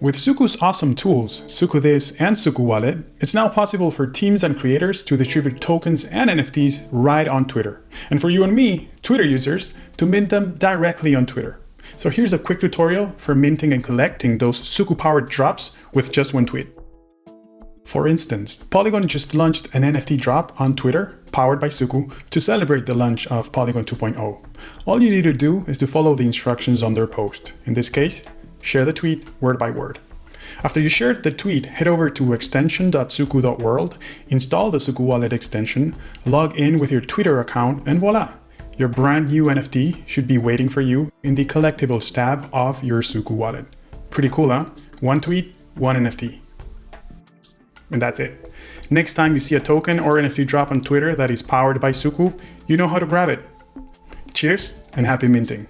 With Suku's awesome tools, Suku and Suku Wallet, it's now possible for teams and creators to distribute tokens and NFTs right on Twitter. And for you and me, Twitter users, to mint them directly on Twitter. So here's a quick tutorial for minting and collecting those Suku-powered drops with just one tweet. For instance, Polygon just launched an NFT drop on Twitter, powered by Suku, to celebrate the launch of Polygon 2.0. All you need to do is to follow the instructions on their post. In this case, share the tweet word by word. After you shared the tweet, head over to extension.suku.world, install the Suku Wallet extension, log in with your Twitter account, and voila! Your brand new NFT should be waiting for you in the collectibles tab of your Suku Wallet. Pretty cool, huh? One tweet, one NFT. And that's it. Next time you see a token or NFT drop on Twitter that is powered by Suku, you know how to grab it. Cheers and happy minting.